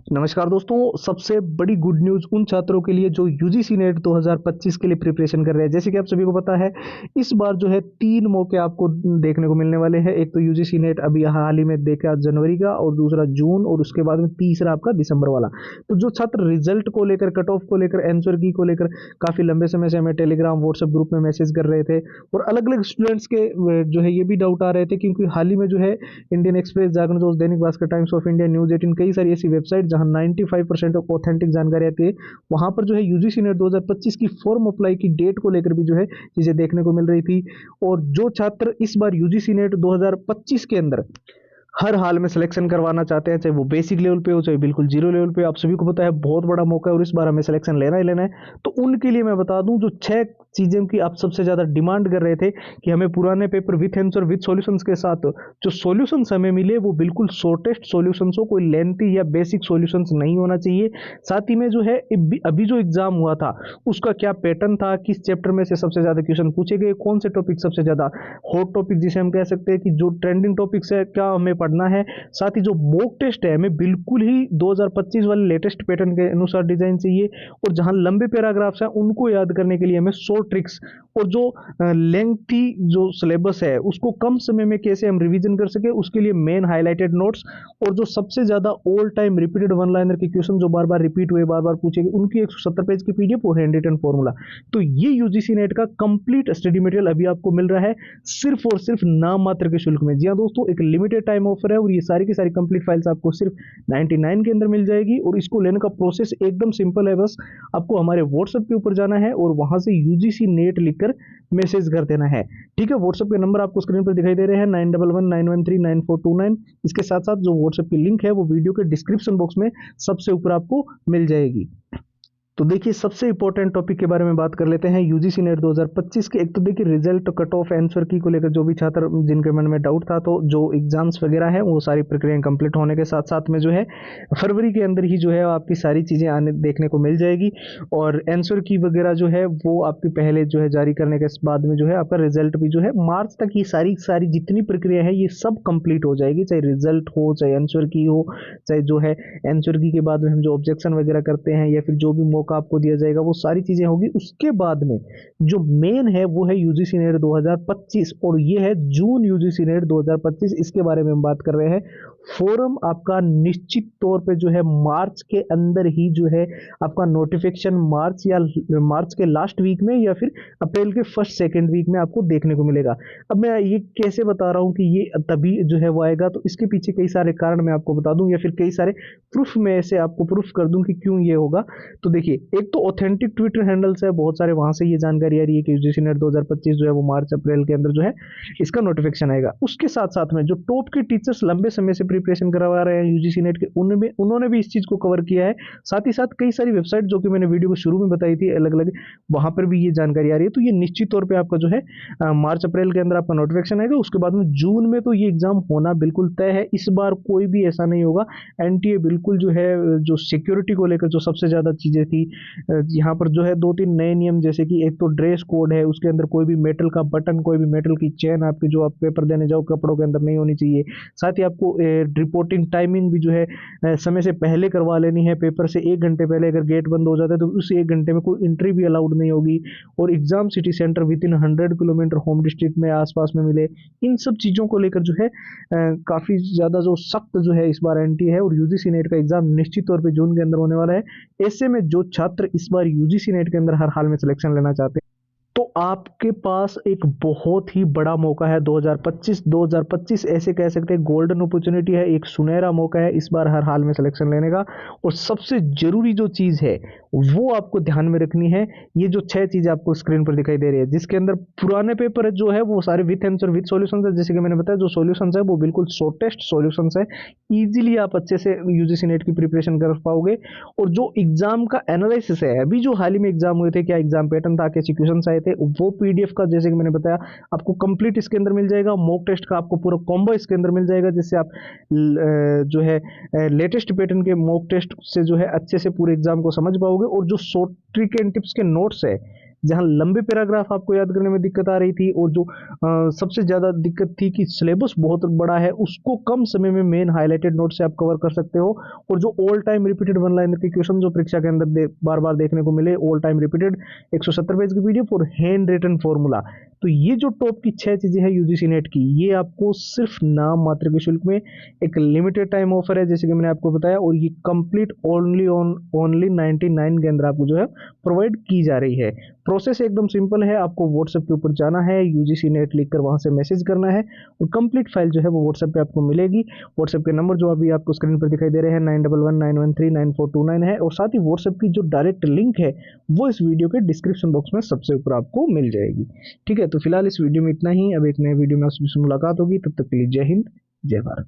नमस्कार दोस्तों, सबसे बड़ी गुड न्यूज़ उन छात्रों के लिए जो यूजीसी नेट 2025 के लिए प्रिपरेशन कर रहे हैं। जैसे कि आप सभी को पता है, इस बार जो है 3 मौके आपको देखने को मिलने वाले हैं। एक तो यूजीसी नेट अभी हाल ही में देखा जनवरी का, और दूसरा जून, और उसके बाद में तीसरा आपका दिसंबर वाला। तो जो छात्र रिजल्ट को लेकर, कट ऑफ को लेकर, आंसर की को लेकर काफ़ी लंबे समय से हमें टेलीग्राम व्हाट्सएप ग्रुप में मैसेज कर रहे थे, और अलग अलग स्टूडेंट्स के जो है ये भी डाउट आ रहे थे, क्योंकि हाल ही में जो है इंडियन एक्सप्रेस, जागरण दोस्त, Dainik Bhaskar, times of India, news 18, कई सारी ऐसी वेबसाइट जहां 95% ऑथेंटिक जानकारी आती है, वहां पर जो है यूजीसी नेट 2025 की फॉर्म अप्लाई की डेट को लेकर भी जो है चीजें देखने को मिल रही थी। और जो छात्र इस बार यूजीसी नेट 2025 के अंदर हर हाल में सिलेक्शन करवाना चाहते हैं, चाहे वो बेसिक लेवल पे हो, चाहे बिल्कुल जीरो लेवल पे, आप सभी को पता है बहुत बड़ा मौका है और इस बार हमें सिलेक्शन लेना ही लेना है। तो उनके लिए मैं बता दूं, जो 6 चीजें की आप सबसे ज्यादा डिमांड कर रहे थे कि हमें पुराने paper with answer with solutions के साथ जो सॉल्यूशंस हमें मिले वो बिल्कुल शॉर्टेस्ट सॉल्यूशंस हो, कोई लेंथी या बेसिक सॉल्यूशंस नहीं होना चाहिए। साथ ही में जो है अभी जो एग्जाम हुआ था उसका क्या पैटर्न था, किस चैप्टर में से सबसे ज्यादा क्वेश्चन पूछे गए, कौन से टॉपिक सबसे ज्यादा हॉट टॉपिक जिसे हम कह सकते हैं कि जो ट्रेंडिंग टॉपिक्स है, क्या हमें पढ़ना है। साथ ही जो मॉक टेस्ट है हमें बिल्कुल ही 2025 वाले लेटेस्ट पैटर्न के अनुसार डिजाइन चाहिए, और जहां लंबे पैराग्राफ्स हैं उनको याद करने के लिए हमें शॉर्ट ट्रिक्स, और जो लेंथी जो सिलेबस है उसको कम समय में कैसे हम रिवीजन कर सके उसके लिए मेन हाईलाइटेड नोट्स, और जो सबसे ज्यादा all time repeated one liner के क्वेश्चन जो बार बार रिपीट हुए, बार बार पूछे गए, उनकी 170 पेज की पीडीएफ और हैंड रिटन फॉर्मूला। तो ये यूजीसी नेट का कंप्लीट स्टडी मटेरियल अभी आपको मिल रहा है सिर्फ और सिर्फ नाम मात्र के शुल्क में। जी हाँ दोस्तों, एक लिमिटेड टाइम ऑफर है, और ये सारी की सारी कंप्लीट फाइल्स आपको सिर्फ 99 के अंदर मिल जाएगी। और इसको लेने का प्रोसेस एकदम सिंपल है, बस आपको हमारे व्हाट्सएप के ऊपर जाना है और वहां से यूजीसी नेट लिखकर मैसेज कर देना है। ठीक है, व्हाट्सएप के नंबर आपको स्क्रीन पर दिखाई दे रहे हैं, 9119139429। इसके साथ साथ जो व्हाट्सएप की लिंक है वो वीडियो के डिस्क्रिप्शन बॉक्स में सबसे ऊपर आपको मिल जाएगी। तो देखिए, सबसे इंपॉर्टेंट टॉपिक के बारे में बात कर लेते हैं यूजीसी नेट 2025 के। एक तो देखिए रिजल्ट, कट ऑफ, आंसर की को लेकर जो भी छात्र जिनके मन में डाउट था, तो जो एग्जाम्स वगैरह है वो सारी प्रक्रियाएं कंप्लीट होने के साथ साथ में जो है फरवरी के अंदर ही जो है आपकी सारी चीज़ें आने देखने को मिल जाएगी। और आंसर की वगैरह जो है वो आपकी पहले जो है जारी करने के बाद में जो है आपका रिजल्ट भी जो है मार्च तक ये सारी सारी जितनी प्रक्रिया है ये सब कंप्लीट हो जाएगी, चाहे रिजल्ट हो, चाहे आंसर की हो, चाहे जो है आंसर की के बाद में हम जो ऑब्जेक्शन वगैरह करते हैं या फिर जो भी मौका आपको दिया जाएगा वो सारी चीजें होगी। उसके बाद में जो मेन है वो है यूजीसी नेट 2025, और ये है जून यूजीसी नेट 2025। इसके बारे में हम बात कर रहे हैं। फोरम आपका निश्चित तौर पे जो है मार्च के अंदर ही जो है आपका नोटिफिकेशन मार्च या मार्च के लास्ट वीक में या फिर अप्रैल के फर्स्ट सेकेंड वीक में आपको देखने को मिलेगा। अब मैं ये कैसे बता रहा हूँ कि ये तभी जो है वो आएगा, तो इसके पीछे कई सारे कारण मैं आपको बता दूं या फिर कई सारे प्रूफ में ऐसे आपको प्रूफ कर दूं कि क्यों ये होगा। तो देखिए, एक तो ऑथेंटिक ट्विटर हैंडल्स है बहुत सारे, वहां से ये जानकारी आ रही है कि यूजीसी नेट 2025 जो है वो मार्च अप्रैल के अंदर जो है इसका नोटिफिकेशन आएगा। उसके साथ साथ में जो टॉप के टीचर्स लंबे समय से प्रिपरेशन करवा रहे हैं यूजीसी नेट के, उनमें उन्होंने भी इस चीज को कवर किया है। साथ ही साथ कई सारी वेबसाइट जो कि मैंने वीडियो को शुरू में बताई थी अलग अलग, वहां पर भी ये जानकारी आ रही है। तो ये निश्चित तौर पर आपका जो है मार्च अप्रैल के अंदर आपका नोटिफिकेशन आएगा। उसके बाद में जून में तो ये एग्जाम होना बिल्कुल तय है। इस बार कोई भी ऐसा नहीं होगा। एनटीए बिल्कुल जो है जो सिक्योरिटी को लेकर जो सबसे ज्यादा चीजें थी, यहाँ पर जो है 2-3 नए नियम, जैसे कि एक तो ड्रेस कोड है, उसके अंदर कोई भी मेटल का बटन, कोई भी मेटल की चेन आपकी जो आप पेपर देने जाओ कपड़ों के अंदर नहीं होनी चाहिए। साथ ही आपको रिपोर्टिंग टाइमिंग भी जो है समय से पहले करवा लेनी है। पेपर से 1 घंटे पहले अगर गेट बंद हो जाता है तो उस 1 घंटे में कोई एंट्री भी अलाउड नहीं होगी। और exam city centre with in 100 kilometre home district में आसपास में मिले। इन सब चीज़ों को लेकर जो है काफ़ी ज़्यादा जो सख्त जो है इस बार एनटीए है, और यूजीसी नेट का एग्जाम निश्चित तौर पर जून के अंदर होने वाला है। ऐसे में जो छात्र इस बार यूजीसी नेट के अंदर हर हाल में सिलेक्शन लेना चाहते हैं, तो आपके पास एक बहुत ही बड़ा मौका है। 2025 ऐसे कह सकते हैं गोल्डन अपॉर्चुनिटी है, एक सुनहरा मौका है इस बार हर हाल में सिलेक्शन लेने का। और सबसे जरूरी जो चीज है वो आपको ध्यान में रखनी है, ये जो 6 चीजें आपको स्क्रीन पर दिखाई दे रही है, जिसके अंदर पुराने पेपर जो है वो सारे विथ आंसर विथ सॉल्यूशंस है। जैसे कि मैंने बताया, जो सॉल्यूशंस है वो बिल्कुल शॉर्टेस्ट सॉल्यूशंस है, इजीली आप अच्छे से यूजीसी नेट की प्रिपरेशन कर पाओगे। और जो एग्जाम का एनालिसिस है, अभी जो हाल ही में एग्जाम हुए थे, क्या एग्जाम पैटर्न था, कैसे क्वेश्चन आए थे, वो पीडीएफ का जैसे कि मैंने बताया आपको कंप्लीट इसके अंदर मिल जाएगा। मॉक टेस्ट का आपको पूरा कॉम्बो इसके अंदर मिल जाएगा, जिससे आप जो है लेटेस्ट पैटर्न के मॉक टेस्ट से जो है अच्छे से पूरे एग्जाम को समझ पाओगे। और जो शॉर्ट ट्रिक एंड टिप्स के नोट्स है जहां लंबे पैराग्राफ आपको याद करने में दिक्कत आ रही थी, और जो सबसे ज़्यादा दिक्कत थी कि सिलेबस बहुत बड़ा है, उसको कम समय में मेन हाईलाइटेड नोट से आप कवर कर सकते हो। और जो all time repeated one liner के क्वेश्चन जो परीक्षा के अंदर बार बार देखने को मिले, ऑल टाइम रिपीटेड 170 पेज की पीडीएफ और हैंड रिटन फॉर्मूला, तो ये जो टॉप की 6 चीजें हैं यूजीसी नेट की, ये आपको सिर्फ नाम मात्र के शुल्क में एक लिमिटेड टाइम ऑफर है, जैसे कि मैंने आपको बताया, और ये कंप्लीट ओनली 99 के अंदर आपको जो है प्रोवाइड की जा रही है। प्रोसेस एकदम सिंपल है, आपको व्हाट्सएप के ऊपर जाना है, यूजीसी नेट लिख कर वहां से मैसेज करना है, और कंप्लीट फाइल जो है वो व्हाट्सएप पे आपको मिलेगी। व्हाट्सएप के नंबर जो अभी आपको स्क्रीन पर दिखाई दे रहे हैं 9119139429 है, और साथ ही व्हाट्सएप की जो डायरेक्ट लिंक है वो इस वीडियो के डिस्क्रिप्शन बॉक्स में सबसे ऊपर आपको मिल जाएगी। ठीक है, तो फिलहाल इस वीडियो में इतना ही। अब एक नए वीडियो में आपसे मुलाकात होगी, तब तक के लिए जय हिंद, जय भारत।